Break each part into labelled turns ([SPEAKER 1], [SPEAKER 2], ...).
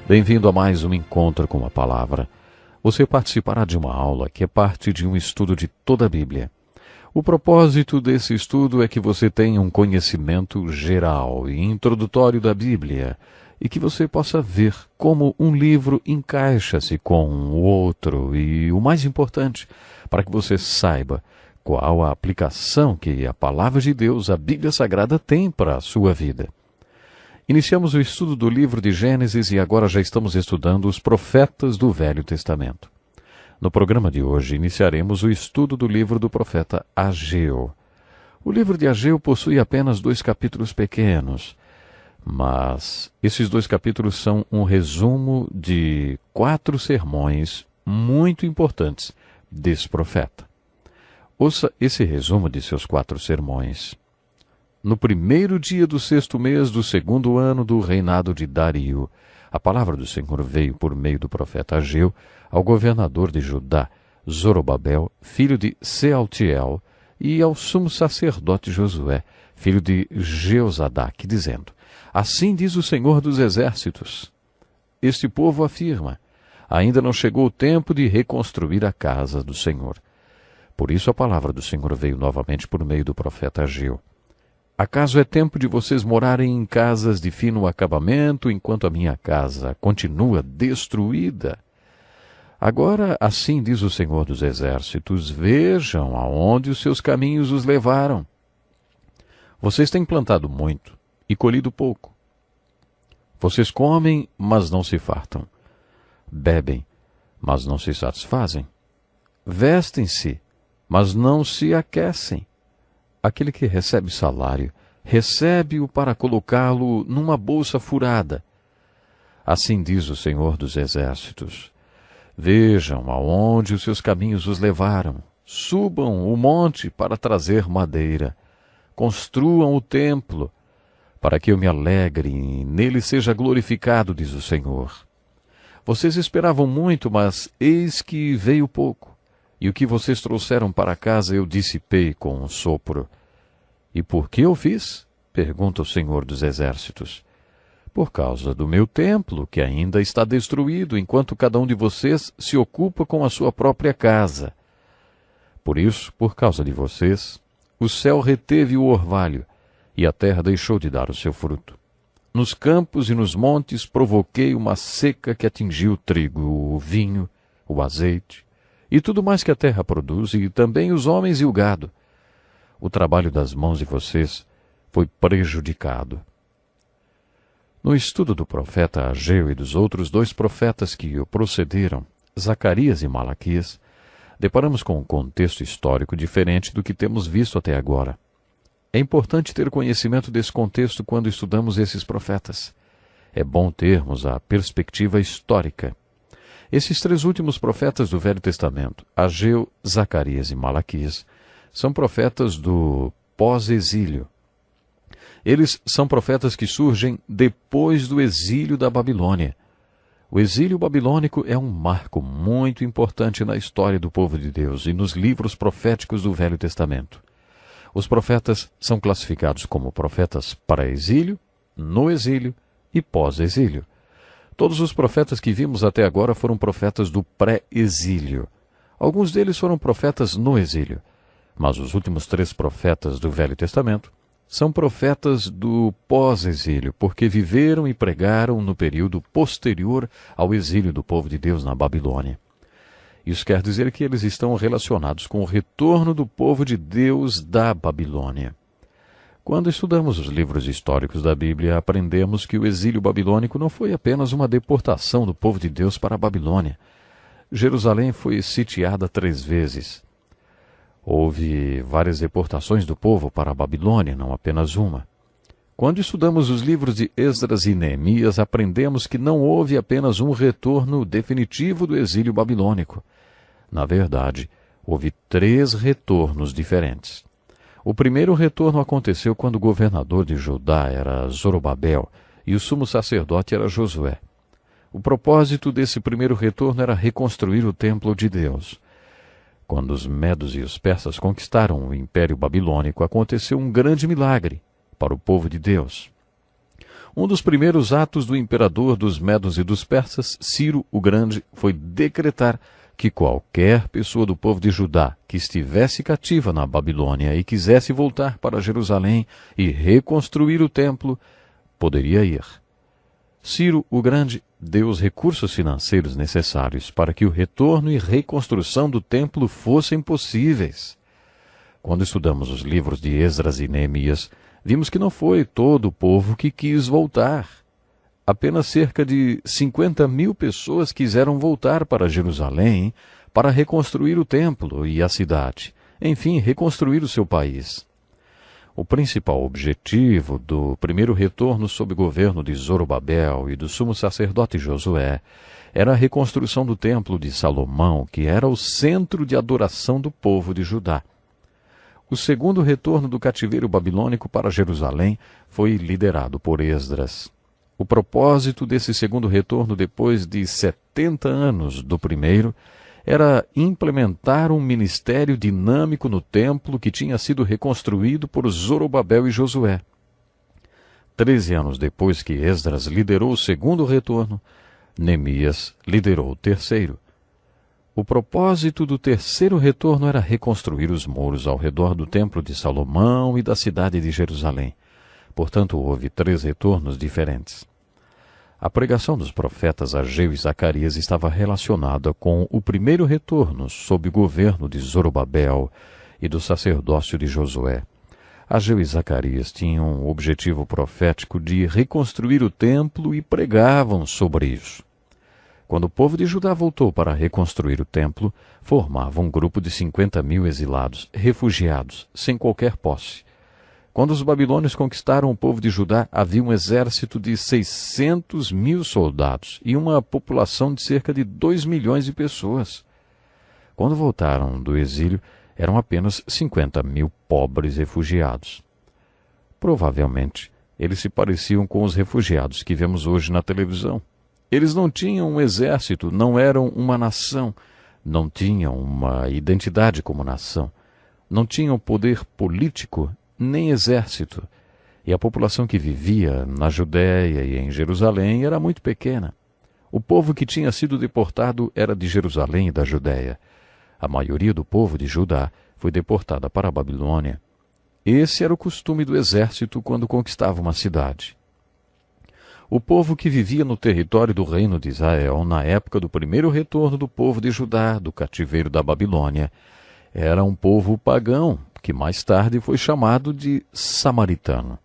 [SPEAKER 1] Bem-vindo a mais um encontro com a palavra. Você participará de uma aula que é parte de um estudo de toda a Bíblia. O propósito desse estudo é que você tenha um conhecimento geral e introdutório da Bíblia e que você possa ver como um livro encaixa-se com o outro e, o mais importante, para que você saiba qual a aplicação que a palavra de Deus, a Bíblia Sagrada, tem para a sua vida. Iniciamos o estudo do livro de Gênesis e agora já estamos estudando os profetas do Velho Testamento. No programa de hoje, iniciaremos o estudo do livro do profeta Ageu. O livro de Ageu possui apenas 2 capítulos pequenos, mas esses 2 capítulos são um resumo de 4 sermões muito importantes desse profeta. Ouça esse resumo de seus 4 sermões. No primeiro dia do 6º mês do 2º ano do reinado de Dario, a palavra do Senhor veio por meio do profeta Ageu ao governador de Judá, Zorobabel, filho de Sealtiel, e ao sumo sacerdote Josué, filho de Jeozadak, dizendo: Assim diz o Senhor dos Exércitos. Este povo afirma: ainda não chegou o tempo de reconstruir a casa do Senhor. Por isso a palavra do Senhor veio novamente por meio do profeta Ageu. Acaso é tempo de vocês morarem em casas de fino acabamento, enquanto a minha casa continua destruída? Agora, assim diz o Senhor dos Exércitos, vejam aonde os seus caminhos os levaram. Vocês têm plantado muito e colhido pouco. Vocês comem, mas não se fartam. Bebem, mas não se satisfazem. Vestem-se, mas não se aquecem. Aquele que recebe salário, recebe-o para colocá-lo numa bolsa furada. Assim diz o Senhor dos Exércitos. Vejam aonde os seus caminhos os levaram. Subam o monte para trazer madeira. Construam o templo, para que eu me alegre e nele seja glorificado, diz o Senhor. Vocês esperavam muito, mas eis que veio pouco. E o que vocês trouxeram para casa eu dissipei com um sopro. E por que eu fiz? Pergunta o Senhor dos Exércitos. Por causa do meu templo, que ainda está destruído, enquanto cada um de vocês se ocupa com a sua própria casa. Por isso, por causa de vocês, o céu reteve o orvalho, e a terra deixou de dar o seu fruto. Nos campos e nos montes provoquei uma seca que atingiu o trigo, o vinho, o azeite, e tudo mais que a terra produz, e também os homens e o gado. O trabalho das mãos de vocês foi prejudicado. No estudo do profeta Ageu e dos outros 2 profetas que o procederam, Zacarias e Malaquias, deparamos com um contexto histórico diferente do que temos visto até agora. É importante ter conhecimento desse contexto quando estudamos esses profetas. É bom termos a perspectiva histórica. Esses 3 últimos profetas do Velho Testamento, Ageu, Zacarias e Malaquias, são profetas do pós-exílio. Eles são profetas que surgem depois do exílio da Babilônia. O exílio babilônico é um marco muito importante na história do povo de Deus e nos livros proféticos do Velho Testamento. Os profetas são classificados como profetas para-exílio, no exílio e pós-exílio. Todos os profetas que vimos até agora foram profetas do pré-exílio. Alguns deles foram profetas no exílio. Mas os últimos 3 profetas do Velho Testamento são profetas do pós-exílio, porque viveram e pregaram no período posterior ao exílio do povo de Deus na Babilônia. Isso quer dizer que eles estão relacionados com o retorno do povo de Deus da Babilônia. Quando estudamos os livros históricos da Bíblia, aprendemos que o exílio babilônico não foi apenas uma deportação do povo de Deus para a Babilônia. Jerusalém foi sitiada 3 vezes. Houve várias deportações do povo para a Babilônia, não apenas uma. Quando estudamos os livros de Esdras e Neemias, aprendemos que não houve apenas um retorno definitivo do exílio babilônico. Na verdade, houve 3 retornos diferentes. O primeiro retorno aconteceu quando o governador de Judá era Zorobabel e o sumo sacerdote era Josué. O propósito desse primeiro retorno era reconstruir o templo de Deus. Quando os medos e os persas conquistaram o Império Babilônico, aconteceu um grande milagre para o povo de Deus. Um dos primeiros atos do imperador dos Medos e dos Persas, Ciro o Grande, foi decretar que qualquer pessoa do povo de Judá que estivesse cativa na Babilônia e quisesse voltar para Jerusalém e reconstruir o templo, poderia ir. Ciro o Grande deu os recursos financeiros necessários para que o retorno e reconstrução do templo fossem possíveis. Quando estudamos os livros de Esdras e Neemias, vimos que não foi todo o povo que quis voltar. Apenas cerca de 50.000 pessoas quiseram voltar para Jerusalém para reconstruir o templo e a cidade, enfim, reconstruir o seu país. O principal objetivo do primeiro retorno sob o governo de Zorobabel e do sumo sacerdote Josué era a reconstrução do templo de Salomão, que era o centro de adoração do povo de Judá. O segundo retorno do cativeiro babilônico para Jerusalém foi liderado por Esdras. O propósito desse segundo retorno, depois de 70 anos do primeiro, era implementar um ministério dinâmico no templo que tinha sido reconstruído por Zorobabel e Josué. 13 anos depois que Esdras liderou o segundo retorno, Neemias liderou o terceiro. O propósito do terceiro retorno era reconstruir os muros ao redor do templo de Salomão e da cidade de Jerusalém. Portanto, houve 3 retornos diferentes. A pregação dos profetas Ageu e Zacarias estava relacionada com o primeiro retorno sob o governo de Zorobabel e do sacerdócio de Josué. Ageu e Zacarias tinham o objetivo profético de reconstruir o templo e pregavam sobre isso. Quando o povo de Judá voltou para reconstruir o templo, formava um grupo de 50.000 exilados, refugiados, sem qualquer posse. Quando os babilônios conquistaram o povo de Judá, havia um exército de 600.000 soldados e uma população de cerca de 2 milhões de pessoas. Quando voltaram do exílio, eram apenas 50.000 pobres refugiados. Provavelmente, eles se pareciam com os refugiados que vemos hoje na televisão. Eles não tinham um exército, não eram uma nação, não tinham uma identidade como nação, não tinham poder político nem exército, e a população que vivia na Judéia e em Jerusalém era muito pequena. O povo que tinha sido deportado era de Jerusalém e da Judéia. A maioria do povo de Judá foi deportada para a Babilônia. Esse era o costume do exército quando conquistava uma cidade. O povo que vivia no território do reino de Israel na época do primeiro retorno do povo de Judá do cativeiro da Babilônia era um povo pagão, que mais tarde foi chamado de samaritano.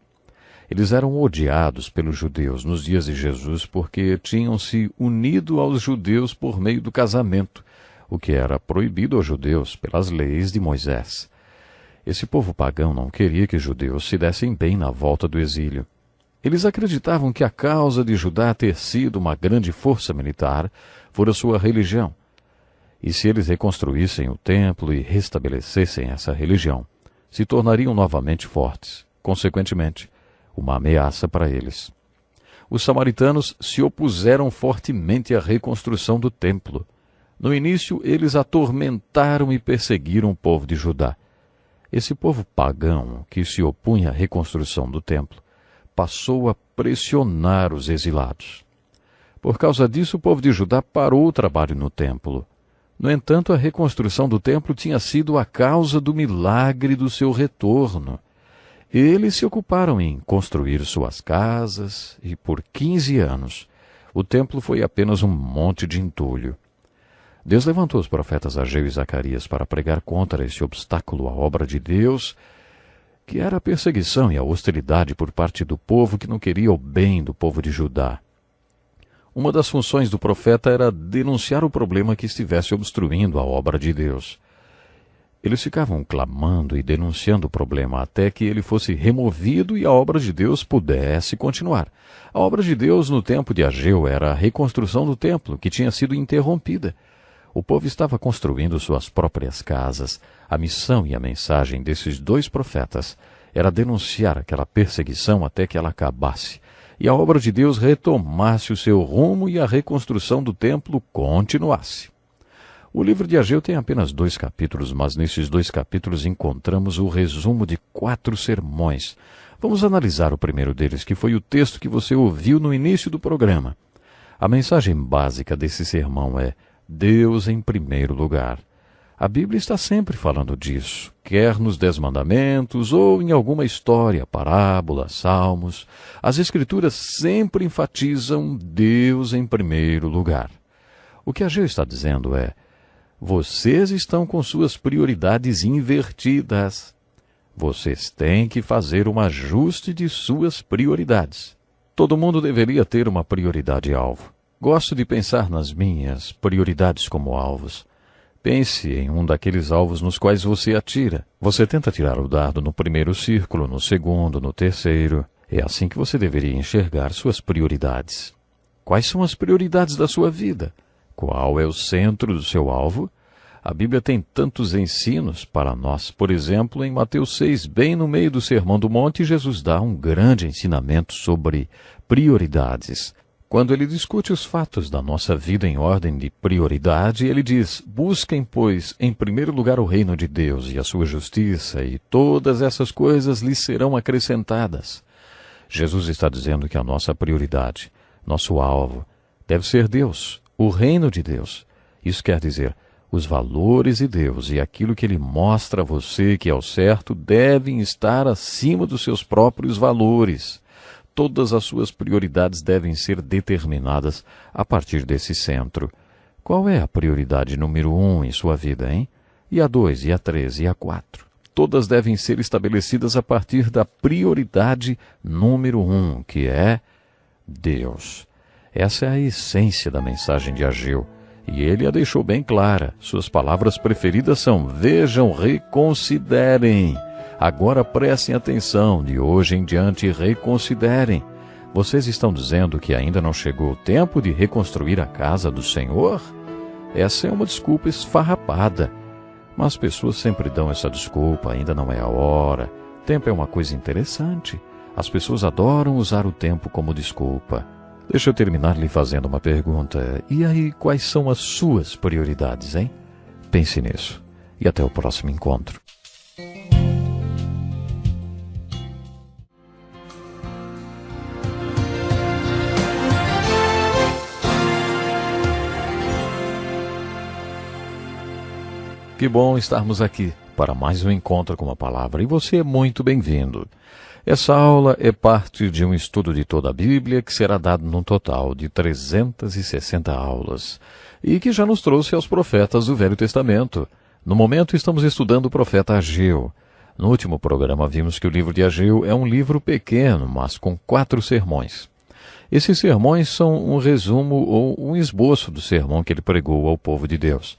[SPEAKER 1] Eles eram odiados pelos judeus nos dias de Jesus porque tinham se unido aos judeus por meio do casamento, o que era proibido aos judeus pelas leis de Moisés. Esse povo pagão não queria que os judeus se dessem bem na volta do exílio. Eles acreditavam que a causa de Judá ter sido uma grande força militar fora sua religião. E se eles reconstruíssem o templo e restabelecessem essa religião, se tornariam novamente fortes, consequentemente, uma ameaça para eles. Os samaritanos se opuseram fortemente à reconstrução do templo. No início, eles atormentaram e perseguiram o povo de Judá. Esse povo pagão, que se opunha à reconstrução do templo, passou a pressionar os exilados. Por causa disso, o povo de Judá parou o trabalho no templo. No entanto, a reconstrução do templo tinha sido a causa do milagre do seu retorno. Eles se ocuparam em construir suas casas e, por 15 anos, o templo foi apenas um monte de entulho. Deus levantou os profetas Ageu e Zacarias para pregar contra esse obstáculo à obra de Deus, que era a perseguição e a hostilidade por parte do povo que não queria o bem do povo de Judá. Uma das funções do profeta era denunciar o problema que estivesse obstruindo a obra de Deus. Eles ficavam clamando e denunciando o problema até que ele fosse removido e a obra de Deus pudesse continuar. A obra de Deus no tempo de Ageu era a reconstrução do templo, que tinha sido interrompida. O povo estava construindo suas próprias casas. A missão e a mensagem desses 2 profetas era denunciar aquela perseguição até que ela acabasse, e a obra de Deus retomasse o seu rumo e a reconstrução do templo continuasse. O livro de Ageu tem apenas 2 capítulos, mas nesses 2 capítulos encontramos o resumo de 4 sermões, Vamos analisar o primeiro deles, que foi o texto que você ouviu no início do programa. A mensagem básica desse sermão é Deus em primeiro lugar. A Bíblia está sempre falando disso, quer nos 10 mandamentos ou em alguma história, parábola, salmos. As Escrituras sempre enfatizam Deus em primeiro lugar. O que Ageu está dizendo é: vocês estão com suas prioridades invertidas. Vocês têm que fazer um ajuste de suas prioridades. Todo mundo deveria ter uma prioridade-alvo. Gosto de pensar nas minhas prioridades como alvos. Pense em um daqueles alvos nos quais você atira. Você tenta tirar o dardo no primeiro círculo, no segundo, no terceiro. É assim que você deveria enxergar suas prioridades. Quais são as prioridades da sua vida? Qual é o centro do seu alvo? A Bíblia tem tantos ensinos para nós. Por exemplo, em Mateus 6, bem no meio do Sermão do Monte, Jesus dá um grande ensinamento sobre prioridades. Quando ele discute os fatos da nossa vida em ordem de prioridade, ele diz: busquem, pois, em primeiro lugar o reino de Deus e a sua justiça, e todas essas coisas lhes serão acrescentadas. Jesus está dizendo que a nossa prioridade, nosso alvo, deve ser Deus, o reino de Deus. Isso quer dizer, os valores de Deus e aquilo que Ele mostra a você que é o certo devem estar acima dos seus próprios valores. Todas as suas prioridades devem ser determinadas a partir desse centro. Qual é a prioridade número 1 em sua vida, hein? E a 2, e a 3, e a 4? Todas devem ser estabelecidas a partir da prioridade número 1, que é Deus. Essa é a essência da mensagem de Ageu. E ele a deixou bem clara. Suas palavras preferidas são: vejam, reconsiderem. Agora prestem atenção, de hoje em diante reconsiderem. Vocês estão dizendo que ainda não chegou o tempo de reconstruir a casa do Senhor? Essa é uma desculpa esfarrapada. Mas as pessoas sempre dão essa desculpa: ainda não é a hora. Tempo é uma coisa interessante. As pessoas adoram usar o tempo como desculpa. Deixa eu terminar lhe fazendo uma pergunta. E aí, quais são as suas prioridades, hein? Pense nisso. E até o próximo encontro. Que bom estarmos aqui para mais um encontro com a palavra. E você é muito bem-vindo. Essa aula é parte de um estudo de toda a Bíblia que será dado num total de 360 aulas e que já nos trouxe aos profetas do Velho Testamento. No momento estamos estudando o profeta Ageu. No último programa vimos que o livro de Ageu é um livro pequeno, mas com 4 sermões. Esses sermões são um resumo ou um esboço do sermão que ele pregou ao povo de Deus.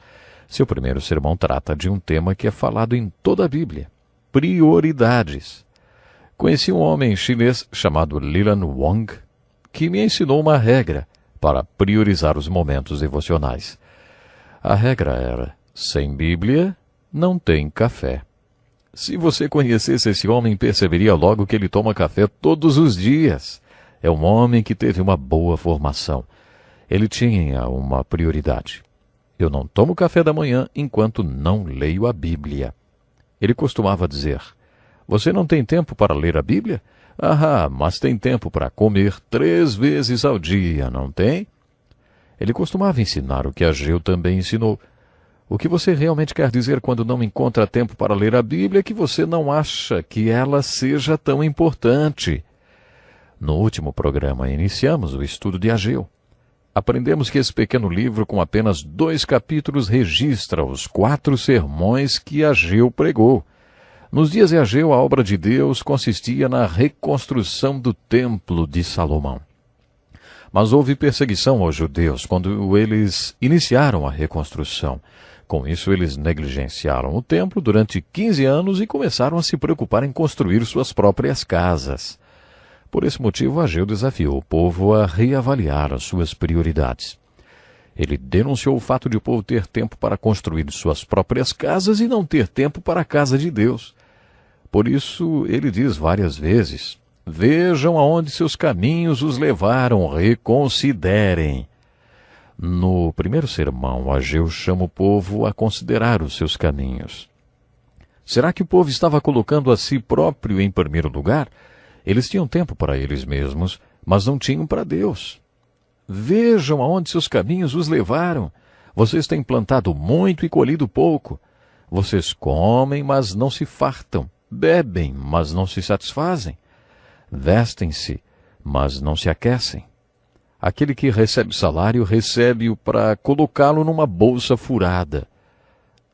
[SPEAKER 1] Seu primeiro sermão trata de um tema que é falado em toda a Bíblia: prioridades. Conheci um homem chinês chamado Leland Wang, que me ensinou uma regra para priorizar os momentos devocionais. A regra era: sem Bíblia, não tem café. Se você conhecesse esse homem, perceberia logo que ele toma café todos os dias. É um homem que teve uma boa formação. Ele tinha uma prioridade: eu não tomo café da manhã enquanto não leio a Bíblia. Ele costumava dizer: você não tem tempo para ler a Bíblia? Ah, mas tem tempo para comer 3 vezes ao dia, não tem? Ele costumava ensinar o que Ageu também ensinou. O que você realmente quer dizer quando não encontra tempo para ler a Bíblia é que você não acha que ela seja tão importante. No último programa iniciamos o estudo de Ageu. Aprendemos que esse pequeno livro, com apenas 2 capítulos, registra os 4 sermões que Ageu pregou. Nos dias de Ageu, a obra de Deus consistia na reconstrução do templo de Salomão. Mas houve perseguição aos judeus quando eles iniciaram a reconstrução. Com isso, eles negligenciaram o templo durante 15 anos e começaram a se preocupar em construir suas próprias casas. Por esse motivo, Ageu desafiou o povo a reavaliar as suas prioridades. Ele denunciou o fato de o povo ter tempo para construir suas próprias casas e não ter tempo para a casa de Deus. Por isso, ele diz várias vezes: vejam aonde seus caminhos os levaram, reconsiderem. No primeiro sermão, Ageu chama o povo a considerar os seus caminhos. Será que o povo estava colocando a si próprio em primeiro lugar? Eles tinham tempo para eles mesmos, mas não tinham para Deus. Vejam aonde seus caminhos os levaram. Vocês têm plantado muito e colhido pouco. Vocês comem, mas não se fartam. Bebem, mas não se satisfazem. Vestem-se, mas não se aquecem. Aquele que recebe salário, recebe-o para colocá-lo numa bolsa furada.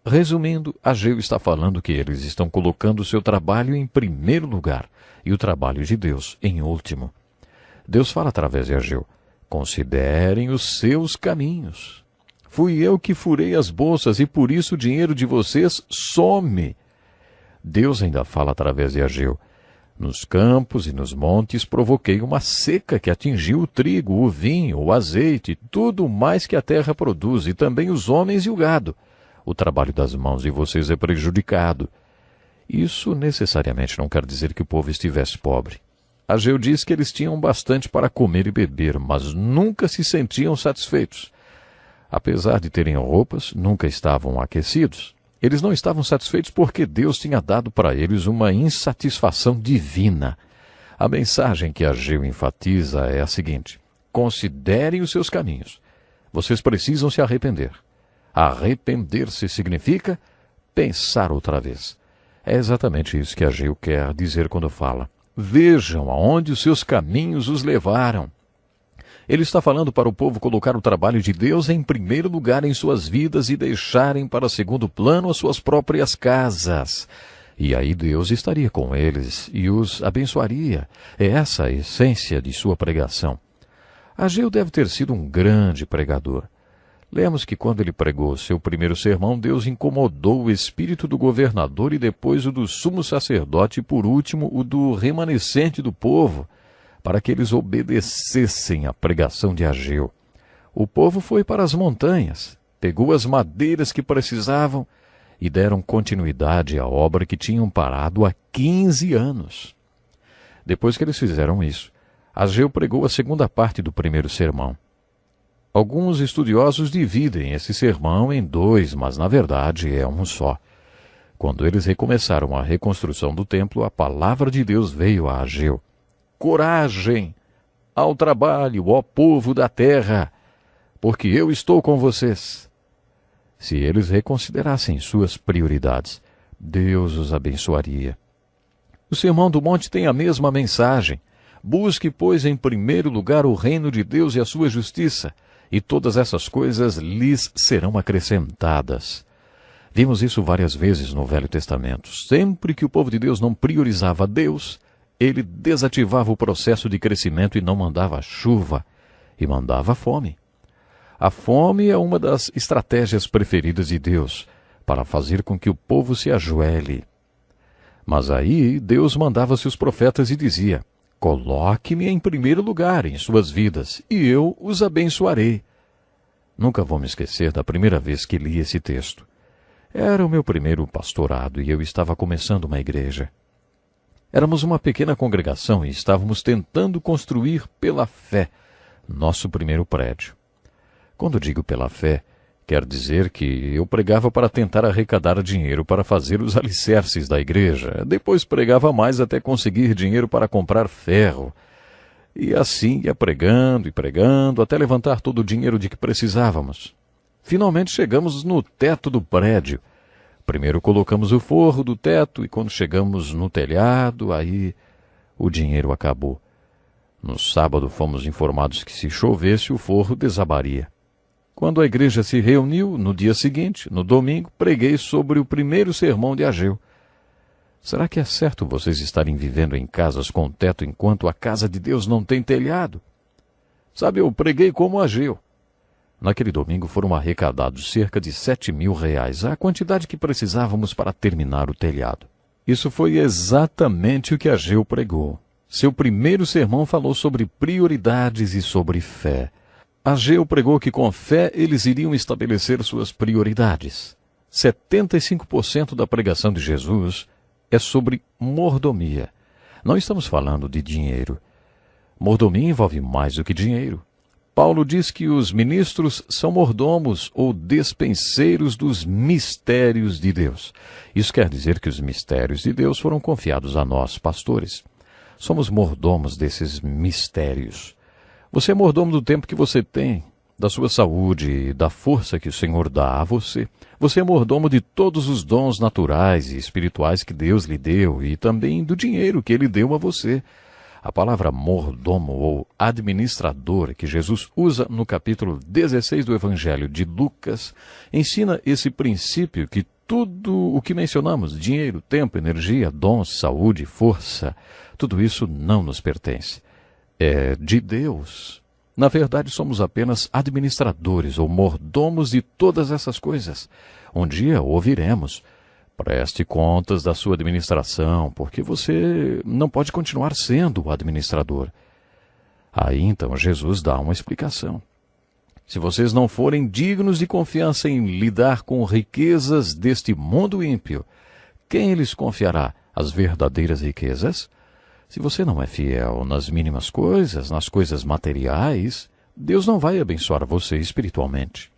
[SPEAKER 1] Resumindo, Ageu está falando que eles estão colocando o seu trabalho em primeiro lugar e o trabalho de Deus em último. Deus fala através de Ageu: considerem os seus caminhos. Fui eu que furei as bolsas e por isso o dinheiro de vocês some. Deus ainda fala através de Ageu: nos campos e nos montes provoquei uma seca que atingiu o trigo, o vinho, o azeite, tudo mais que a terra produz, e também os homens e o gado. O trabalho das mãos de vocês é prejudicado. Isso necessariamente não quer dizer que o povo estivesse pobre. Ageu diz que eles tinham bastante para comer e beber, mas nunca se sentiam satisfeitos. Apesar de terem roupas, nunca estavam aquecidos. Eles não estavam satisfeitos porque Deus tinha dado para eles uma insatisfação divina. A mensagem que Ageu enfatiza é a seguinte: considerem os seus caminhos. Vocês precisam se arrepender. Arrepender-se significa pensar outra vez. É exatamente isso que Ageu quer dizer quando fala: vejam aonde os seus caminhos os levaram. Ele está falando para o povo colocar o trabalho de Deus em primeiro lugar em suas vidas e deixarem para segundo plano as suas próprias casas. E aí Deus estaria com eles e os abençoaria. É essa a essência de sua pregação. Ageu deve ter sido um grande pregador. Lemos que quando ele pregou seu primeiro sermão, Deus incomodou o espírito do governador e depois o do sumo sacerdote e por último o do remanescente do povo, para que eles obedecessem à pregação de Ageu. O povo foi para as montanhas, pegou as madeiras que precisavam e deram continuidade à obra que tinham parado há 15 anos. Depois que eles fizeram isso, Ageu pregou a segunda parte do primeiro sermão. Alguns estudiosos dividem esse sermão em dois, mas na verdade é um só. Quando eles recomeçaram a reconstrução do templo, a palavra de Deus veio a Ageu: coragem ao trabalho, ó povo da terra, porque eu estou com vocês. Se eles reconsiderassem suas prioridades, Deus os abençoaria. O Sermão do Monte tem a mesma mensagem: busque, pois, em primeiro lugar o reino de Deus e a sua justiça, e todas essas coisas lhes serão acrescentadas. Vimos isso várias vezes no Velho Testamento. Sempre que o povo de Deus não priorizava Deus, ele desativava o processo de crescimento e não mandava chuva, e mandava fome. A fome é uma das estratégias preferidas de Deus para fazer com que o povo se ajoelhe. Mas aí Deus mandava seus profetas e dizia: coloque-me em primeiro lugar em suas vidas, e eu os abençoarei. Nunca vou me esquecer da primeira vez que li esse texto. Era o meu primeiro pastorado e eu estava começando uma igreja. Éramos uma pequena congregação e estávamos tentando construir pela fé nosso primeiro prédio. Quando digo pela fé, quer dizer que eu pregava para tentar arrecadar dinheiro para fazer os alicerces da igreja. Depois pregava mais até conseguir dinheiro para comprar ferro. E assim ia pregando e pregando até levantar todo o dinheiro de que precisávamos. Finalmente chegamos no teto do prédio. Primeiro colocamos o forro do teto e quando chegamos no telhado, aí o dinheiro acabou. No sábado fomos informados que se chovesse o forro desabaria. Quando a igreja se reuniu, no dia seguinte, no domingo, preguei sobre o primeiro sermão de Ageu. Será que é certo vocês estarem vivendo em casas com teto enquanto a casa de Deus não tem telhado? Sabe, eu preguei como Ageu. Naquele domingo foram arrecadados cerca de R$7.000, a quantidade que precisávamos para terminar o telhado. Isso foi exatamente o que Ageu pregou. Seu primeiro sermão falou sobre prioridades e sobre fé. Ageu pregou que com fé eles iriam estabelecer suas prioridades. 75% da pregação de Jesus é sobre mordomia. Não estamos falando de dinheiro. Mordomia envolve mais do que dinheiro. Paulo diz que os ministros são mordomos ou despenseiros dos mistérios de Deus. Isso quer dizer que os mistérios de Deus foram confiados a nós, pastores. Somos mordomos desses mistérios. Você é mordomo do tempo que você tem, da sua saúde, da força que o Senhor dá a você. Você é mordomo de todos os dons naturais e espirituais que Deus lhe deu e também do dinheiro que Ele deu a você. A palavra mordomo ou administrador, que Jesus usa no capítulo 16 do Evangelho de Lucas, ensina esse princípio que tudo o que mencionamos, dinheiro, tempo, energia, dons, saúde, força, tudo isso não nos pertence. É de Deus. Na verdade, somos apenas administradores ou mordomos de todas essas coisas. Um dia ouviremos: preste contas da sua administração, porque você não pode continuar sendo o administrador. Aí então Jesus dá uma explicação. Se vocês não forem dignos de confiança em lidar com riquezas deste mundo ímpio, quem lhes confiará as verdadeiras riquezas? Se você não é fiel nas mínimas coisas, nas coisas materiais, Deus não vai abençoar você espiritualmente.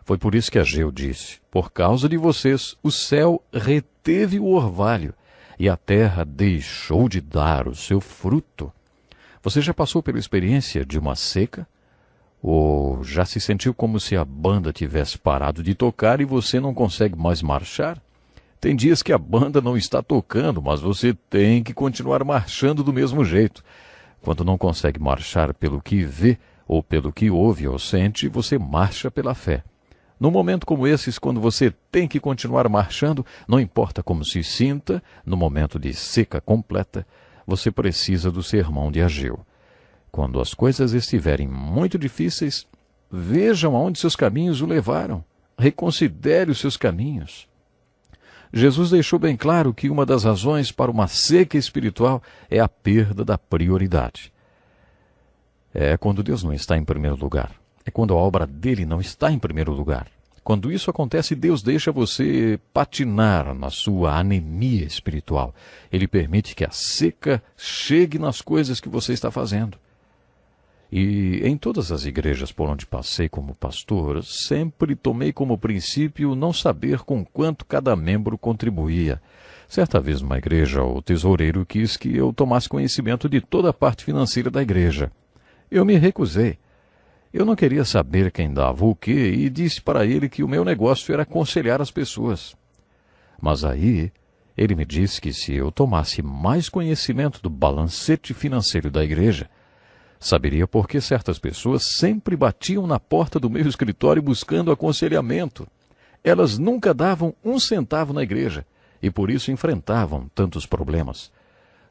[SPEAKER 1] Foi por isso que Ageu disse: por causa de vocês, o céu reteve o orvalho e a terra deixou de dar o seu fruto. Você já passou pela experiência de uma seca? Ou já se sentiu como se a banda tivesse parado de tocar e você não consegue mais marchar? Tem dias que a banda não está tocando, mas você tem que continuar marchando do mesmo jeito. Quando não consegue marchar pelo que vê, ou pelo que ouve ou sente, você marcha pela fé. Num momento como esses, quando você tem que continuar marchando, não importa como se sinta, no momento de seca completa, você precisa do sermão de Ageu. Quando as coisas estiverem muito difíceis, vejam aonde seus caminhos o levaram. Reconsidere os seus caminhos. Jesus deixou bem claro que uma das razões para uma seca espiritual é a perda da prioridade. É quando Deus não está em primeiro lugar. É quando a obra dele não está em primeiro lugar. Quando isso acontece, Deus deixa você patinar na sua anemia espiritual. Ele permite que a seca chegue nas coisas que você está fazendo. E em todas as igrejas por onde passei como pastor, sempre tomei como princípio não saber com quanto cada membro contribuía. Certa vez numa igreja, o tesoureiro quis que eu tomasse conhecimento de toda a parte financeira da igreja. Eu me recusei. Eu não queria saber quem dava o quê e disse para ele que o meu negócio era aconselhar as pessoas. Mas aí ele me disse que se eu tomasse mais conhecimento do balancete financeiro da igreja, saberia por que certas pessoas sempre batiam na porta do meu escritório buscando aconselhamento. Elas nunca davam um centavo na igreja e por isso enfrentavam tantos problemas.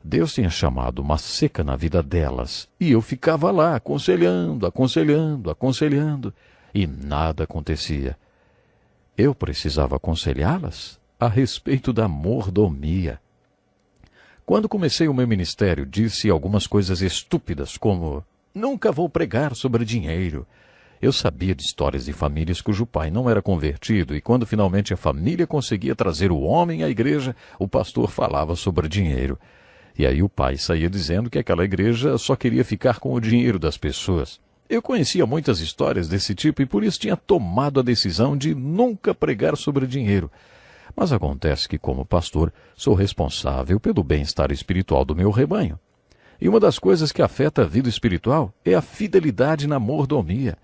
[SPEAKER 1] Deus tinha chamado uma seca na vida delas e eu ficava lá aconselhando e nada acontecia. Eu precisava aconselhá-las a respeito da mordomia. Quando comecei o meu ministério, disse algumas coisas estúpidas, como: nunca vou pregar sobre dinheiro. Eu sabia de histórias de famílias cujo pai não era convertido, e quando finalmente a família conseguia trazer o homem à igreja, o pastor falava sobre dinheiro. E aí o pai saía dizendo que aquela igreja só queria ficar com o dinheiro das pessoas. Eu conhecia muitas histórias desse tipo e por isso tinha tomado a decisão de nunca pregar sobre dinheiro. Mas acontece que, como pastor, sou responsável pelo bem-estar espiritual do meu rebanho. E uma das coisas que afeta a vida espiritual é a fidelidade na mordomia.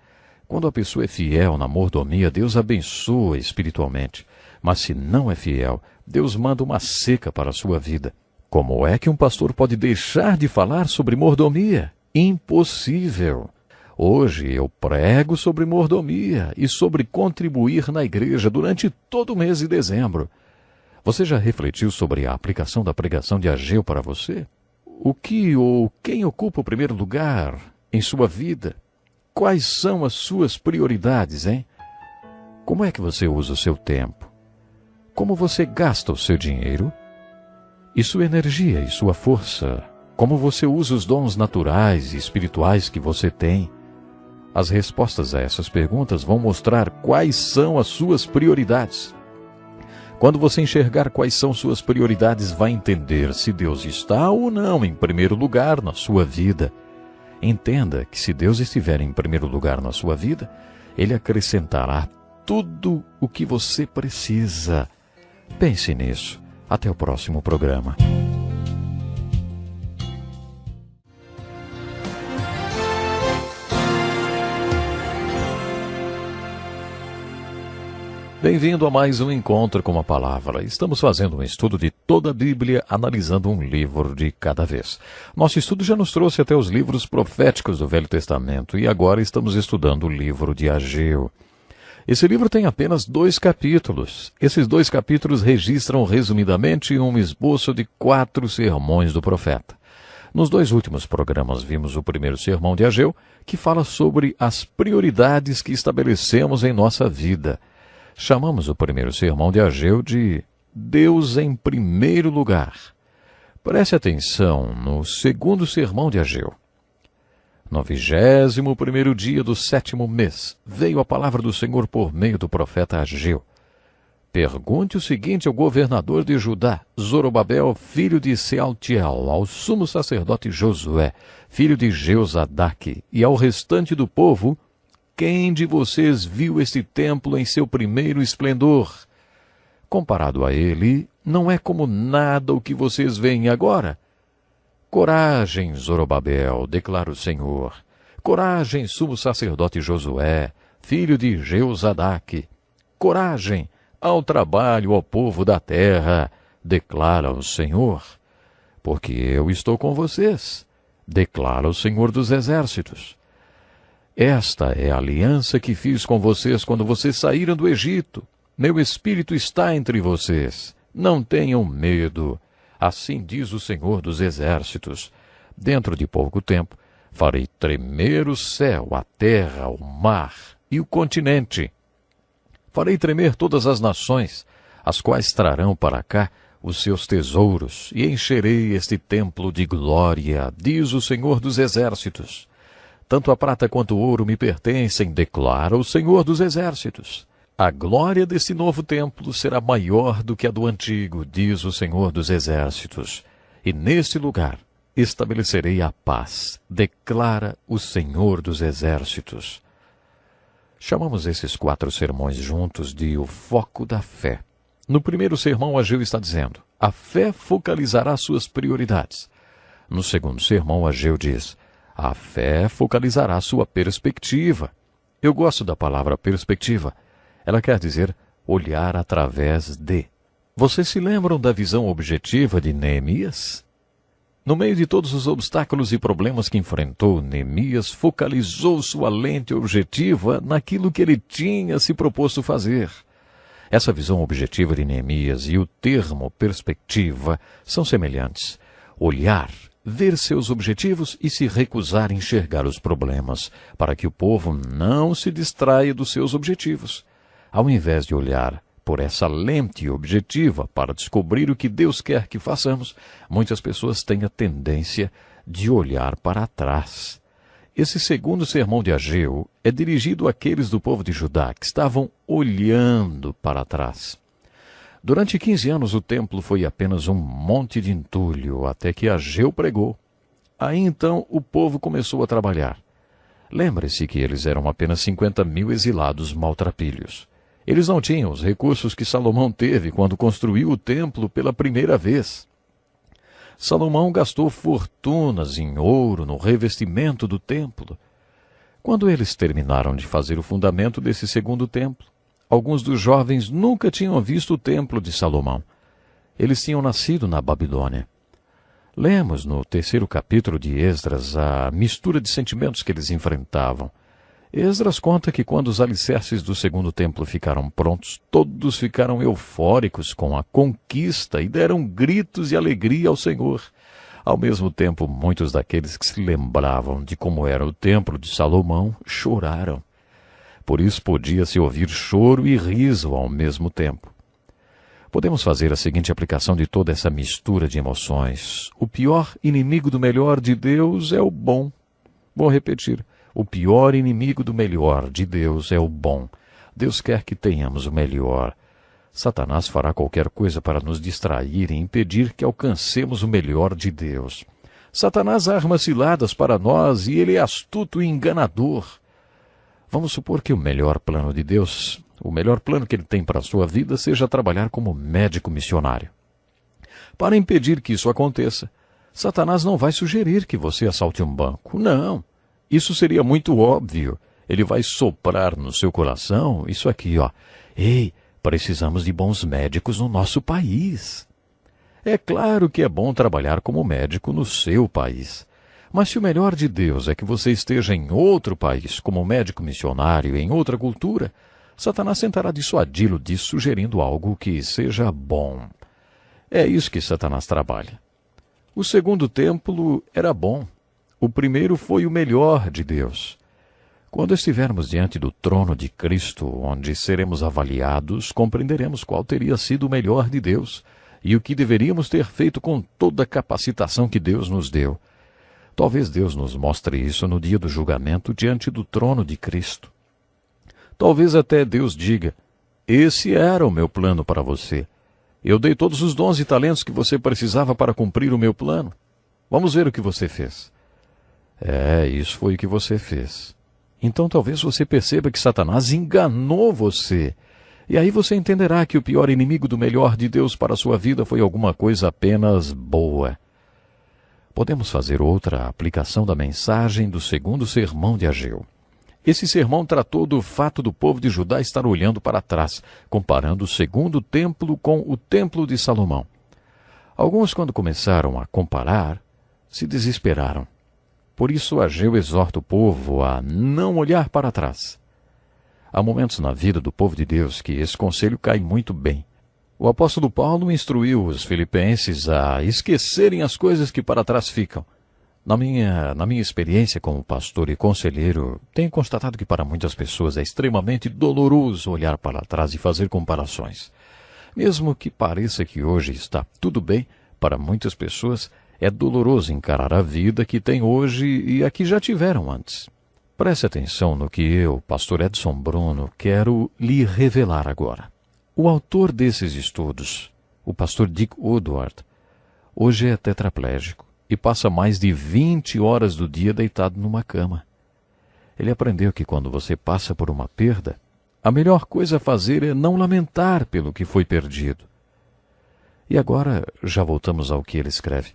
[SPEAKER 1] Quando a pessoa é fiel na mordomia, Deus abençoa espiritualmente. Mas se não é fiel, Deus manda uma seca para a sua vida. Como é que um pastor pode deixar de falar sobre mordomia? Impossível! Hoje eu prego sobre mordomia e sobre contribuir na igreja durante todo o mês de dezembro. Você já refletiu sobre a aplicação da pregação de Ageu para você? O que ou quem ocupa o primeiro lugar em sua vida? Quais são as suas prioridades, hein? Como é que você usa o seu tempo? Como você gasta o seu dinheiro? E sua energia e sua força? Como você usa os dons naturais e espirituais que você tem? As respostas a essas perguntas vão mostrar quais são as suas prioridades. Quando você enxergar quais são suas prioridades, vai entender se Deus está ou não em primeiro lugar na sua vida. Entenda que se Deus estiver em primeiro lugar na sua vida, Ele acrescentará tudo o que você precisa. Pense nisso. Até o próximo programa. Bem-vindo a mais um Encontro com a Palavra. Estamos fazendo um estudo de toda a Bíblia, analisando um livro de cada vez. Nosso estudo já nos trouxe até os livros proféticos do Velho Testamento e agora estamos estudando o livro de Ageu. Esse livro tem apenas 2 capítulos. Esses 2 capítulos registram resumidamente um esboço de 4 sermões do profeta. Nos 2 últimos programas vimos o primeiro sermão de Ageu, que fala sobre as prioridades que estabelecemos em nossa vida. Chamamos o primeiro sermão de Ageu de Deus em primeiro lugar. Preste atenção no segundo sermão de Ageu. No 21º dia do 7º mês, veio a palavra do Senhor por meio do profeta Ageu. Pergunte o seguinte ao governador de Judá, Zorobabel, filho de Sealtiel, ao sumo sacerdote Josué, filho de Jeozadaque, e ao restante do povo: quem de vocês viu este templo em seu primeiro esplendor? Comparado a ele, não é como nada o que vocês veem agora. Coragem, Zorobabel, declara o Senhor. Coragem, sumo sacerdote Josué, filho de Jeozadaque. Coragem, ao trabalho, ó povo da terra, declara o Senhor. Porque eu estou com vocês, declara o Senhor dos Exércitos. Esta é a aliança que fiz com vocês quando vocês saíram do Egito. Meu espírito está entre vocês. Não tenham medo. Assim diz o Senhor dos Exércitos. Dentro de pouco tempo, farei tremer o céu, a terra, o mar e o continente. Farei tremer todas as nações, as quais trarão para cá os seus tesouros, e encherei este templo de glória, diz o Senhor dos Exércitos. Tanto a prata quanto o ouro me pertencem, declara o Senhor dos Exércitos. A glória desse novo templo será maior do que a do antigo, diz o Senhor dos Exércitos. E neste lugar estabelecerei a paz, declara o Senhor dos Exércitos. Chamamos esses 4 sermões juntos de o foco da fé. No primeiro sermão, Ageu está dizendo: a fé focalizará suas prioridades. No segundo sermão, Ageu diz: a fé focalizará sua perspectiva. Eu gosto da palavra perspectiva. Ela quer dizer olhar através de. Vocês se lembram da visão objetiva de Neemias? No meio de todos os obstáculos e problemas que enfrentou, Neemias focalizou sua lente objetiva naquilo que ele tinha se proposto fazer. Essa visão objetiva de Neemias e o termo perspectiva são semelhantes. Olhar, ver seus objetivos e se recusar a enxergar os problemas, para que o povo não se distraia dos seus objetivos. Ao invés de olhar por essa lente objetiva para descobrir o que Deus quer que façamos, muitas pessoas têm a tendência de olhar para trás. Esse segundo sermão de Ageu é dirigido àqueles do povo de Judá que estavam olhando para trás. Durante 15 anos o templo foi apenas um monte de entulho, até que Ageu pregou. Aí então o povo começou a trabalhar. Lembre-se que eles eram apenas 50.000 exilados maltrapilhos. Eles não tinham os recursos que Salomão teve quando construiu o templo pela primeira vez. Salomão gastou fortunas em ouro no revestimento do templo. Quando eles terminaram de fazer o fundamento desse segundo templo, alguns dos jovens nunca tinham visto o templo de Salomão. Eles tinham nascido na Babilônia. Lemos no 3º capítulo de Esdras a mistura de sentimentos que eles enfrentavam. Esdras conta que quando os alicerces do segundo templo ficaram prontos, todos ficaram eufóricos com a conquista e deram gritos de alegria ao Senhor. Ao mesmo tempo, muitos daqueles que se lembravam de como era o templo de Salomão choraram. Por isso podia-se ouvir choro e riso ao mesmo tempo. Podemos fazer a seguinte aplicação de toda essa mistura de emoções. O pior inimigo do melhor de Deus é o bom. Vou repetir. O pior inimigo do melhor de Deus é o bom. Deus quer que tenhamos o melhor. Satanás fará qualquer coisa para nos distrair e impedir que alcancemos o melhor de Deus. Satanás arma ciladas para nós e ele é astuto e enganador. Vamos supor que o melhor plano de Deus, o melhor plano que ele tem para a sua vida, seja trabalhar como médico missionário. Para impedir que isso aconteça, Satanás não vai sugerir que você assalte um banco. Não. Isso seria muito óbvio. Ele vai soprar no seu coração isso aqui, ó. Ei, Precisamos de bons médicos no nosso país. É claro que é bom trabalhar como médico no seu país. Mas se o melhor de Deus é que você esteja em outro país, como médico missionário em outra cultura, Satanás tentará dissuadi-lo disso, sugerindo algo que seja bom. É isso que Satanás trabalha. O segundo templo era bom. O primeiro foi o melhor de Deus. Quando estivermos diante do trono de Cristo, onde seremos avaliados, compreenderemos qual teria sido o melhor de Deus e o que deveríamos ter feito com toda a capacitação que Deus nos deu. Talvez Deus nos mostre isso no dia do julgamento diante do trono de Cristo. Talvez até Deus diga: esse era o meu plano para você. Eu dei todos os dons e talentos que você precisava para cumprir o meu plano. Vamos ver o que você fez. Isso foi o que você fez. Então talvez você perceba que Satanás enganou você. E aí você entenderá que o pior inimigo do melhor de Deus para a sua vida foi alguma coisa apenas boa. Podemos fazer outra aplicação da mensagem do segundo sermão de Ageu. Esse sermão tratou do fato do povo de Judá estar olhando para trás, comparando o segundo templo com o templo de Salomão. Alguns, quando começaram a comparar, se desesperaram. Por isso Ageu exorta o povo a não olhar para trás. Há momentos na vida do povo de Deus que esse conselho cai muito bem. O apóstolo Paulo instruiu os filipenses a esquecerem as coisas que para trás ficam. Na minha experiência como pastor e conselheiro, tenho constatado que para muitas pessoas é extremamente doloroso olhar para trás e fazer comparações. Mesmo que pareça que hoje está tudo bem, para muitas pessoas é doloroso encarar a vida que tem hoje e a que já tiveram antes. Preste atenção no que eu, pastor Edson Bruno, quero lhe revelar agora. O autor desses estudos, o pastor Dick Woodward, hoje é tetraplégico e passa mais de 20 horas do dia deitado numa cama. Ele aprendeu que quando você passa por uma perda, a melhor coisa a fazer é não lamentar pelo que foi perdido. E agora já voltamos ao que ele escreve.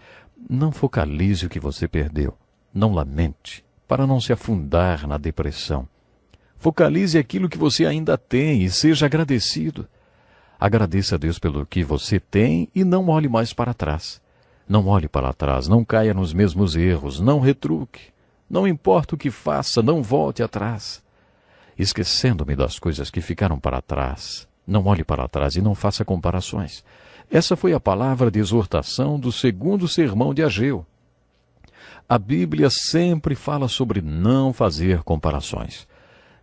[SPEAKER 1] Não focalize o que você perdeu. Não lamente, para não se afundar na depressão. Focalize aquilo que você ainda tem e seja agradecido. Agradeça a Deus pelo que você tem e não olhe mais para trás. Não olhe para trás, não caia nos mesmos erros, não retruque. Não importa o que faça, não volte atrás. Esquecendo-me das coisas que ficaram para trás, não olhe para trás e não faça comparações. Essa foi a palavra de exortação do segundo sermão de Ageu. A Bíblia sempre fala sobre não fazer comparações.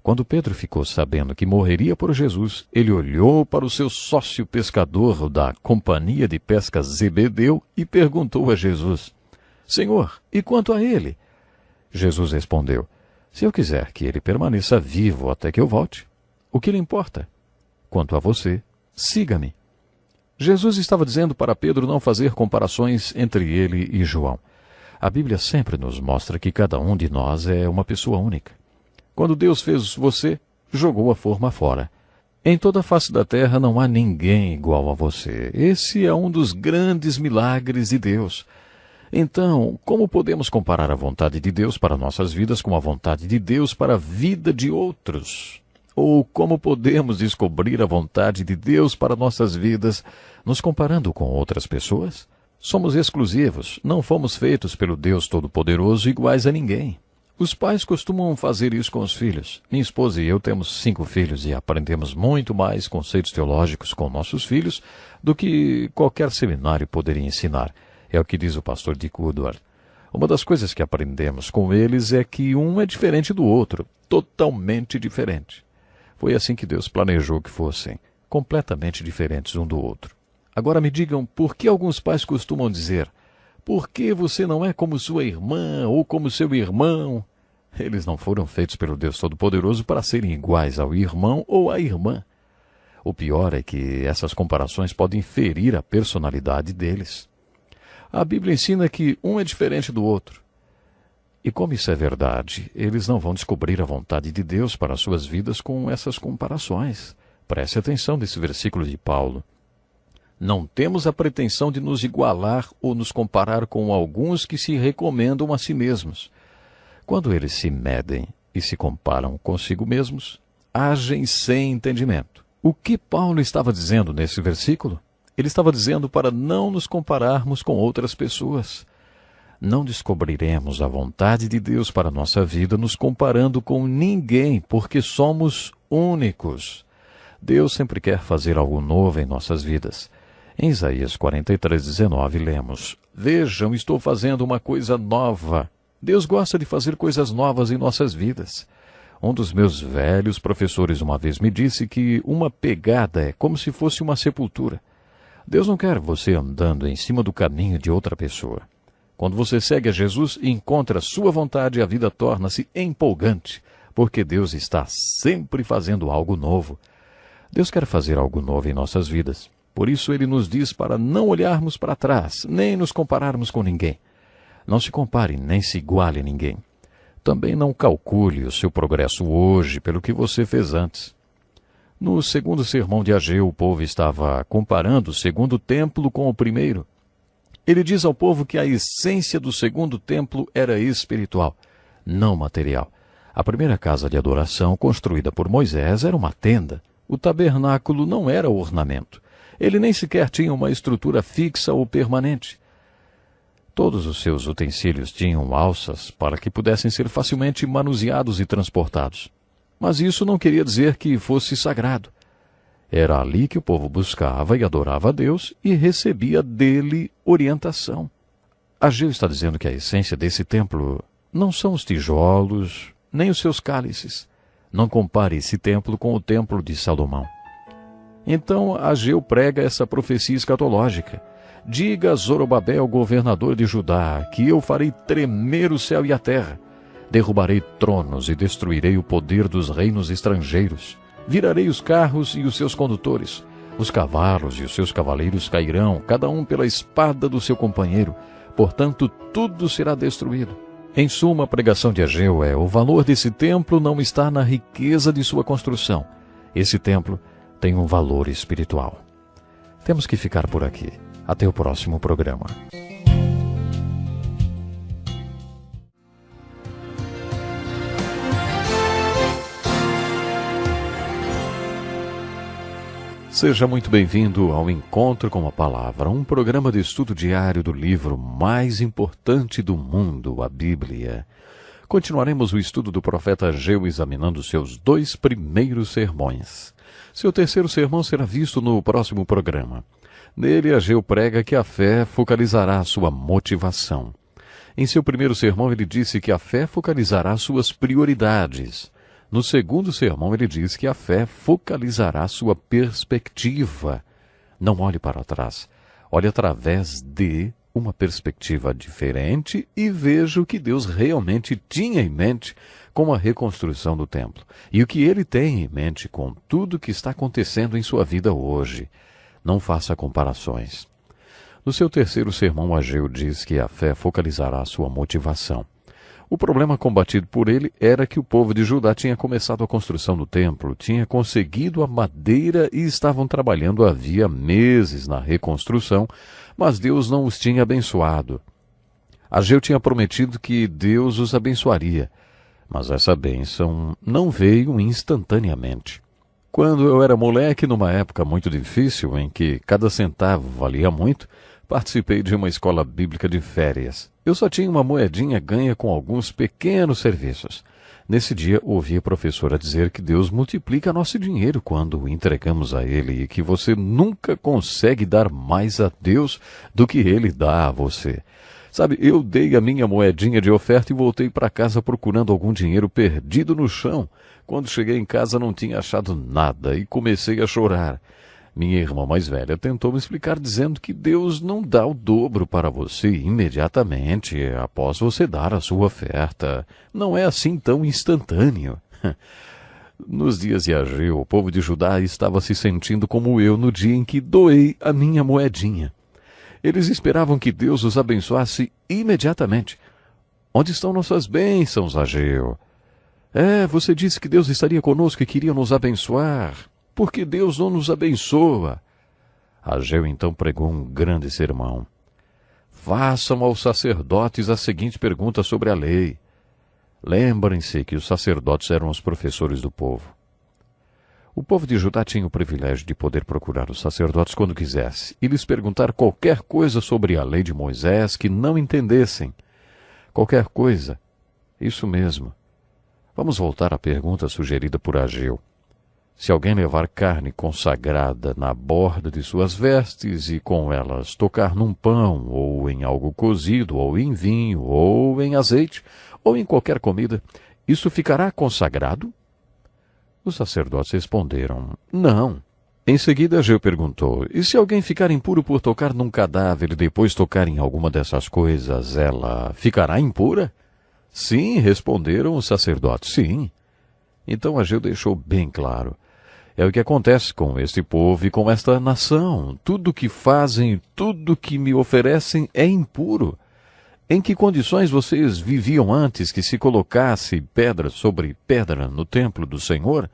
[SPEAKER 1] Quando Pedro ficou sabendo que morreria por Jesus, ele olhou para o seu sócio pescador da companhia de pesca Zebedeu e perguntou a Jesus: Senhor, e quanto a ele? Jesus respondeu: Se eu quiser que ele permaneça vivo até que eu volte, o que lhe importa? Quanto a você, siga-me. Jesus estava dizendo para Pedro não fazer comparações entre ele e João. A Bíblia sempre nos mostra que cada um de nós é uma pessoa única. Quando Deus fez você, jogou a forma fora. Em toda a face da terra não há ninguém igual a você. Esse é um dos grandes milagres de Deus. Então, como podemos comparar a vontade de Deus para nossas vidas com a vontade de Deus para a vida de outros? Ou como podemos descobrir a vontade de Deus para nossas vidas nos comparando com outras pessoas? Somos exclusivos, não fomos feitos pelo Deus Todo-Poderoso iguais a ninguém. Os pais costumam fazer isso com os filhos. Minha esposa e eu temos 5 filhos e aprendemos muito mais conceitos teológicos com nossos filhos do que qualquer seminário poderia ensinar. É o que diz o pastor Dick Woodward. Uma das coisas que aprendemos com eles é que um é diferente do outro, totalmente diferente. Foi assim que Deus planejou que fossem, completamente diferentes um do outro. Agora me digam, por que alguns pais costumam dizer: por que você não é como sua irmã ou como seu irmão? Eles não foram feitos pelo Deus Todo-Poderoso para serem iguais ao irmão ou à irmã. O pior é que essas comparações podem ferir a personalidade deles. A Bíblia ensina que um é diferente do outro. E como isso é verdade, eles não vão descobrir a vontade de Deus para as suas vidas com essas comparações. Preste atenção nesse versículo de Paulo. Não temos a pretensão de nos igualar ou nos comparar com alguns que se recomendam a si mesmos. Quando eles se medem e se comparam consigo mesmos, agem sem entendimento. O que Paulo estava dizendo nesse versículo? Ele estava dizendo para não nos compararmos com outras pessoas. Não descobriremos a vontade de Deus para a nossa vida nos comparando com ninguém, porque somos únicos. Deus sempre quer fazer algo novo em nossas vidas. Em Isaías 43:19 lemos: Vejam, estou fazendo uma coisa nova. Deus gosta de fazer coisas novas em nossas vidas. Um dos meus velhos professores uma vez me disse que uma pegada é como se fosse uma sepultura. Deus não quer você andando em cima do caminho de outra pessoa. Quando você segue a Jesus e encontra a sua vontade, a vida torna-se empolgante, porque Deus está sempre fazendo algo novo. Deus quer fazer algo novo em nossas vidas. Por isso ele nos diz para não olharmos para trás, nem nos compararmos com ninguém. Não se compare, nem se iguale a ninguém. Também não calcule o seu progresso hoje pelo que você fez antes. No segundo sermão de Ageu, o povo estava comparando o segundo templo com o primeiro. Ele diz ao povo que a essência do segundo templo era espiritual, não material. A primeira casa de adoração, construída por Moisés, era uma tenda. O tabernáculo não era ornamento. Ele nem sequer tinha uma estrutura fixa ou permanente. Todos os seus utensílios tinham alças para que pudessem ser facilmente manuseados e transportados. Mas isso não queria dizer que fosse sagrado. Era ali que o povo buscava e adorava a Deus e recebia dele orientação. Ageu está dizendo que a essência desse templo não são os tijolos, nem os seus cálices. Não compare esse templo com o templo de Salomão. Então Ageu prega essa profecia escatológica. Diga a Zorobabel, governador de Judá, que eu farei tremer o céu e a terra. Derrubarei tronos e destruirei o poder dos reinos estrangeiros. Virarei os carros e os seus condutores. Os cavalos e os seus cavaleiros cairão, cada um pela espada do seu companheiro. Portanto, tudo será destruído. Em suma, a pregação de Ageu é: o valor desse templo não está na riqueza de sua construção. Esse templo tem um valor espiritual. Temos que ficar por aqui. Até o próximo programa. Seja muito bem-vindo ao Encontro com a Palavra, um programa de estudo diário do livro mais importante do mundo, a Bíblia. Continuaremos o estudo do profeta Ageu examinando seus 2 primeiros sermões. Seu terceiro sermão será visto no próximo programa. Nele, Ageu prega que a fé focalizará sua motivação. Em seu primeiro sermão, ele disse que a fé focalizará suas prioridades. No segundo sermão, ele diz que a fé focalizará sua perspectiva. Não olhe para trás. Olhe através de uma perspectiva diferente e veja o que Deus realmente tinha em mente com a reconstrução do templo. E o que ele tem em mente com tudo que está acontecendo em sua vida hoje. Não faça comparações. No seu terceiro sermão, Ageu diz que a fé focalizará sua motivação. O problema combatido por ele era que o povo de Judá tinha começado a construção do templo, tinha conseguido a madeira e estavam trabalhando havia meses na reconstrução, mas Deus não os tinha abençoado. Ageu tinha prometido que Deus os abençoaria, mas essa bênção não veio instantaneamente. Quando eu era moleque, numa época muito difícil, em que cada centavo valia muito, participei de uma escola bíblica de férias. Eu só tinha uma moedinha ganha com alguns pequenos serviços. Nesse dia, ouvi a professora dizer que Deus multiplica nosso dinheiro quando o entregamos a Ele e que você nunca consegue dar mais a Deus do que Ele dá a você. Sabe, eu dei a minha moedinha de oferta e voltei para casa procurando algum dinheiro perdido no chão. Quando cheguei em casa não tinha achado nada e comecei a chorar. Minha irmã mais velha tentou me explicar dizendo que Deus não dá o dobro para você imediatamente após você dar a sua oferta. Não é assim tão instantâneo. Nos dias de Ageu, o povo de Judá estava se sentindo como eu no dia em que doei a minha moedinha. Eles esperavam que Deus os abençoasse imediatamente. Onde estão nossas bênçãos, Ageu? Você disse que Deus estaria conosco e queria nos abençoar. Por que Deus não nos abençoa? Ageu então pregou um grande sermão. Façam aos sacerdotes a seguinte pergunta sobre a lei. Lembrem-se que os sacerdotes eram os professores do povo. O povo de Judá tinha o privilégio de poder procurar os sacerdotes quando quisesse e lhes perguntar qualquer coisa sobre a lei de Moisés que não entendessem. Qualquer coisa. Isso mesmo. Vamos voltar à pergunta sugerida por Ageu. Se alguém levar carne consagrada na borda de suas vestes e com elas tocar num pão, ou em algo cozido, ou em vinho, ou em azeite, ou em qualquer comida, isso ficará consagrado? Os sacerdotes responderam, não. Em seguida, Ageu perguntou, e se alguém ficar impuro por tocar num cadáver e depois tocar em alguma dessas coisas, ela ficará impura? Sim, responderam os sacerdotes, sim. Então Ageu deixou bem claro. É o que acontece com este povo e com esta nação. Tudo o que fazem, tudo o que me oferecem é impuro. Em que condições vocês viviam antes que se colocasse pedra sobre pedra no templo do Senhor?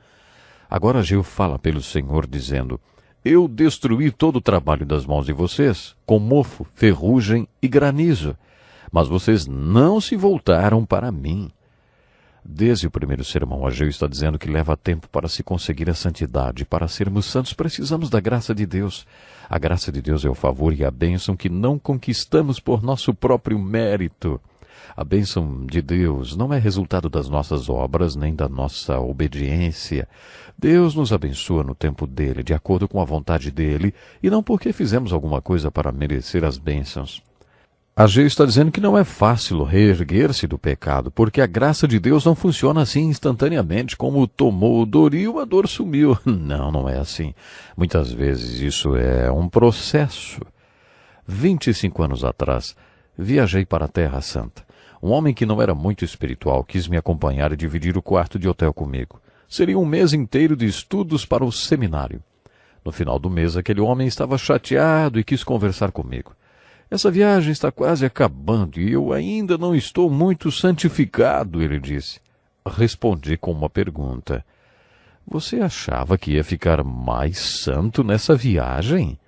[SPEAKER 1] Agora Ageu fala pelo Senhor, dizendo, eu destruí todo o trabalho das mãos de vocês, com mofo, ferrugem e granizo, mas vocês não se voltaram para mim. Desde o primeiro sermão, Ageu está dizendo que leva tempo para se conseguir a santidade. Para sermos santos, precisamos da graça de Deus. A graça de Deus é o favor e a bênção que não conquistamos por nosso próprio mérito. A bênção de Deus não é resultado das nossas obras, nem da nossa obediência. Deus nos abençoa no tempo dele, de acordo com a vontade dele, e não porque fizemos alguma coisa para merecer as bênçãos. Ageu está dizendo que não é fácil reerguer-se do pecado, porque a graça de Deus não funciona assim instantaneamente, como tomou o Doril, a dor sumiu. Não, não é assim. Muitas vezes isso é um processo. 25 anos atrás, viajei para a Terra Santa. Um homem que não era muito espiritual quis me acompanhar e dividir o quarto de hotel comigo. Seria um mês inteiro de estudos para o seminário. No final do mês, aquele homem estava chateado e quis conversar comigo. Essa viagem está quase acabando e eu ainda não estou muito santificado, ele disse. Respondi com uma pergunta. Você achava que ia ficar mais santo nessa viagem?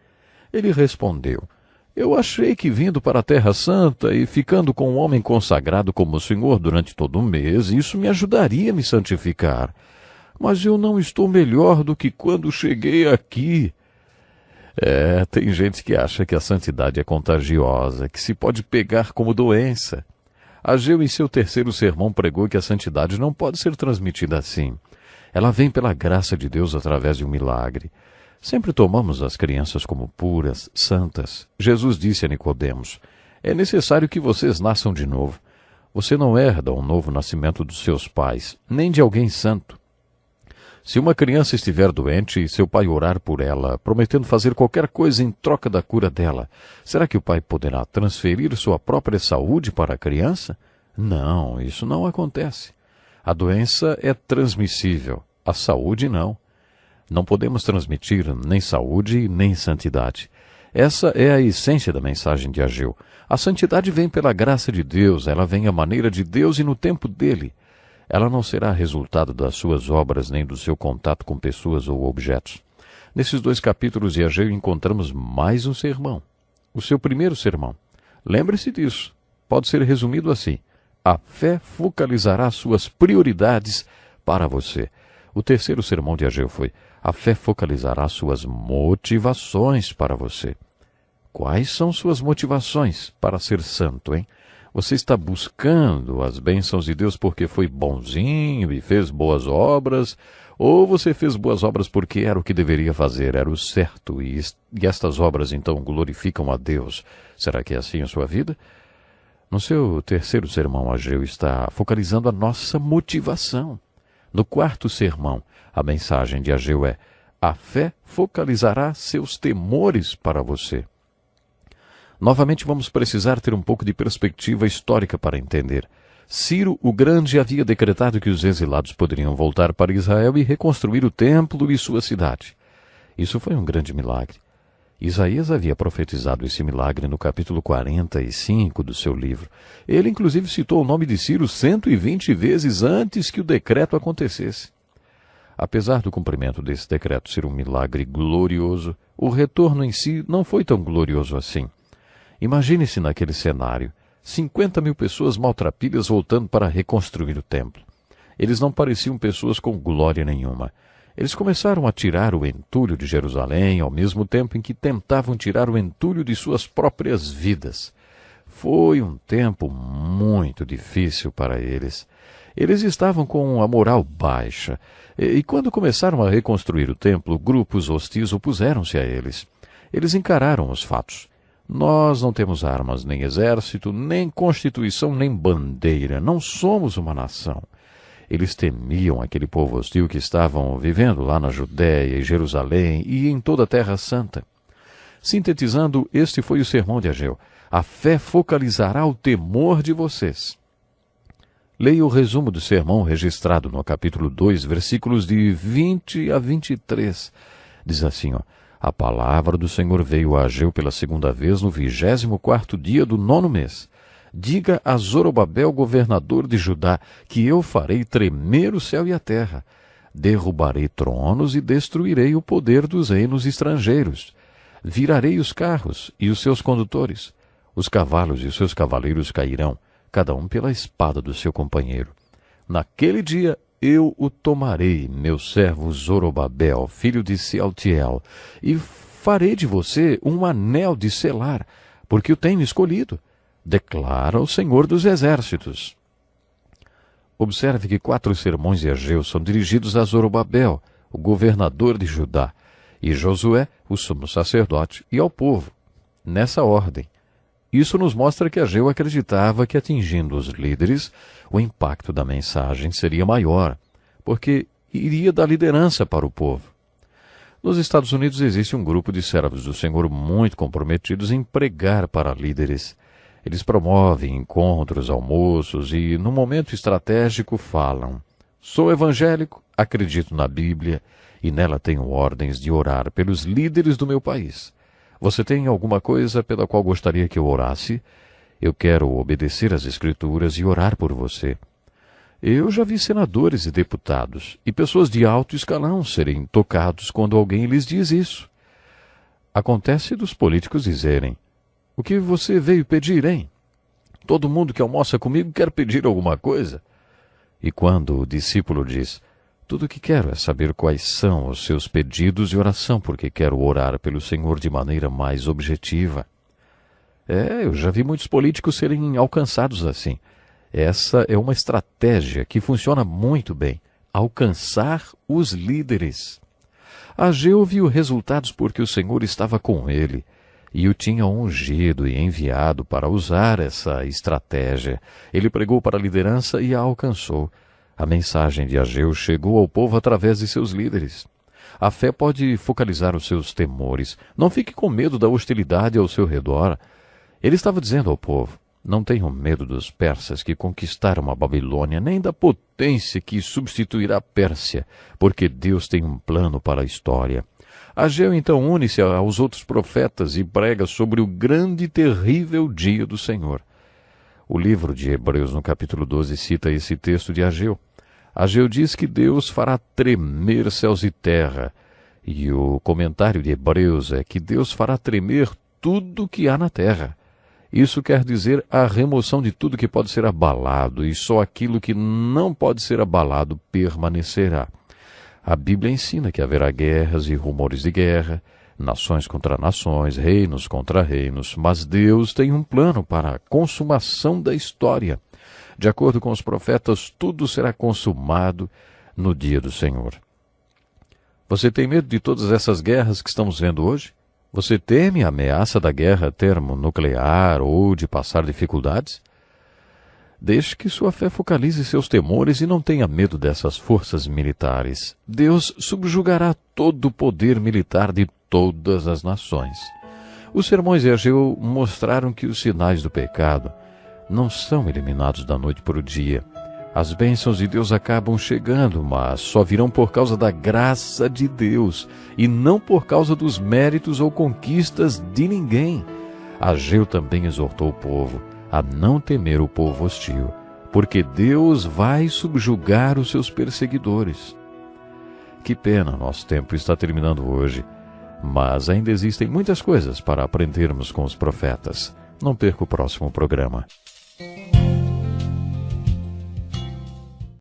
[SPEAKER 1] Ele respondeu. Eu achei que vindo para a Terra Santa e ficando com um homem consagrado como o Senhor durante todo um mês, isso me ajudaria a me santificar. Mas eu não estou melhor do que quando cheguei aqui. Tem gente que acha que a santidade é contagiosa, que se pode pegar como doença. Ageu, em seu terceiro sermão, pregou que a santidade não pode ser transmitida assim. Ela vem pela graça de Deus através de um milagre. Sempre tomamos as crianças como puras, santas. Jesus disse a Nicodemos, é necessário que vocês nasçam de novo. Você não herda um novo nascimento dos seus pais, nem de alguém santo. Se uma criança estiver doente e seu pai orar por ela, prometendo fazer qualquer coisa em troca da cura dela, será que o pai poderá transferir sua própria saúde para a criança? Não, isso não acontece. A doença é transmissível, a saúde não. Não podemos transmitir nem saúde nem santidade. Essa é a essência da mensagem de Ageu. A santidade vem pela graça de Deus, ela vem à maneira de Deus e no tempo dele. Ela não será resultado das suas obras nem do seu contato com pessoas ou objetos. Nesses 2 capítulos de Ageu encontramos mais um sermão. O seu primeiro sermão. Lembre-se disso. Pode ser resumido assim. A fé focalizará suas prioridades para você. O terceiro sermão de Ageu foi: a fé focalizará suas motivações para você. Quais são suas motivações para ser santo, hein? Você está buscando as bênçãos de Deus porque foi bonzinho e fez boas obras? Ou você fez boas obras porque era o que deveria fazer, era o certo, e estas obras então glorificam a Deus? Será que é assim a sua vida? No seu terceiro sermão, Ageu está focalizando a nossa motivação. No quarto sermão, a mensagem de Ageu é: a fé focalizará seus temores para você. Novamente vamos precisar ter um pouco de perspectiva histórica para entender. Ciro o Grande havia decretado que os exilados poderiam voltar para Israel e reconstruir o templo e sua cidade. Isso foi um grande milagre. Isaías havia profetizado esse milagre no capítulo 45 do seu livro. Ele inclusive citou o nome de Ciro 120 vezes antes que o decreto acontecesse. Apesar do cumprimento desse decreto ser um milagre glorioso, o retorno em si não foi tão glorioso assim. Imagine-se naquele cenário, 50.000 pessoas maltrapilhas voltando para reconstruir o templo. Eles não pareciam pessoas com glória nenhuma. Eles começaram a tirar o entulho de Jerusalém ao mesmo tempo em que tentavam tirar o entulho de suas próprias vidas. Foi um tempo muito difícil para eles. Eles estavam com a moral baixa, e quando começaram a reconstruir o templo, grupos hostis opuseram-se a eles. Eles encararam os fatos. Nós não temos armas, nem exército, nem constituição, nem bandeira. Não somos uma nação. Eles temiam aquele povo hostil que estavam vivendo lá na Judéia e Jerusalém e em toda a Terra Santa. Sintetizando, este foi o sermão de Ageu. A fé focalizará o temor de vocês. Leia o resumo do sermão registrado no capítulo 2, versículos de 20 a 23. Diz assim, a palavra do Senhor veio a Ageu pela segunda vez no 24º dia do 9º mês. Diga a Zorobabel, governador de Judá, que eu farei tremer o céu e a terra. Derrubarei tronos e destruirei o poder dos reinos estrangeiros. Virarei os carros e os seus condutores. Os cavalos e os seus cavaleiros cairão, cada um pela espada do seu companheiro. Naquele dia eu o tomarei, meu servo Zorobabel, filho de Sealtiel, e farei de você um anel de selar, porque o tenho escolhido, declara o Senhor dos Exércitos. Observe que 4 sermões de Ageu são dirigidos a Zorobabel, o governador de Judá, e Josué, o sumo sacerdote, e ao povo, nessa ordem. Isso nos mostra que Ageu acreditava que, atingindo os líderes, o impacto da mensagem seria maior, porque iria dar liderança para o povo. Nos Estados Unidos existe um grupo de servos do Senhor muito comprometidos em pregar para líderes. Eles promovem encontros, almoços e, no momento estratégico, falam: sou evangélico, acredito na Bíblia e nela tenho ordens de orar pelos líderes do meu país. Você tem alguma coisa pela qual gostaria que eu orasse? Eu quero obedecer às Escrituras e orar por você. Eu já vi senadores e deputados e pessoas de alto escalão serem tocados quando alguém lhes diz isso. Acontece dos políticos dizerem: o que você veio pedir, hein? Todo mundo que almoça comigo quer pedir alguma coisa. E quando o discípulo diz: tudo o que quero é saber quais são os seus pedidos de oração, porque quero orar pelo Senhor de maneira mais objetiva. Eu já vi muitos políticos serem alcançados assim. Essa é uma estratégia que funciona muito bem. Alcançar os líderes. Ageu viu resultados porque o Senhor estava com ele e o tinha ungido e enviado para usar essa estratégia. Ele pregou para a liderança e a alcançou. A mensagem de Ageu chegou ao povo através de seus líderes. A fé pode focalizar os seus temores. Não fique com medo da hostilidade ao seu redor. Ele estava dizendo ao povo: não tenham medo dos persas que conquistaram a Babilônia, nem da potência que substituirá a Pérsia, porque Deus tem um plano para a história. Ageu então une-se aos outros profetas e prega sobre o grande e terrível dia do Senhor. O livro de Hebreus, no capítulo 12, cita esse texto de Ageu. Ageu diz que Deus fará tremer céus e terra, e o comentário de Hebreus é que Deus fará tremer tudo que há na terra. Isso quer dizer a remoção de tudo que pode ser abalado, e só aquilo que não pode ser abalado permanecerá. A Bíblia ensina que haverá guerras e rumores de guerra, nações contra nações, reinos contra reinos, mas Deus tem um plano para a consumação da história. De acordo com os profetas, tudo será consumado no dia do Senhor. Você tem medo de todas essas guerras que estamos vendo hoje? Você teme a ameaça da guerra termonuclear ou de passar dificuldades? Deixe que sua fé focalize seus temores e não tenha medo dessas forças militares. Deus subjugará todo o poder militar de todas as nações. Os sermões de Ageu mostraram que os sinais do pecado não são eliminados da noite para o dia. As bênçãos de Deus acabam chegando, mas só virão por causa da graça de Deus e não por causa dos méritos ou conquistas de ninguém. Ageu também exortou o povo a não temer o povo hostil, porque Deus vai subjugar os seus perseguidores. Que pena, nosso tempo está terminando hoje, mas ainda existem muitas coisas para aprendermos com os profetas. Não perca o próximo programa.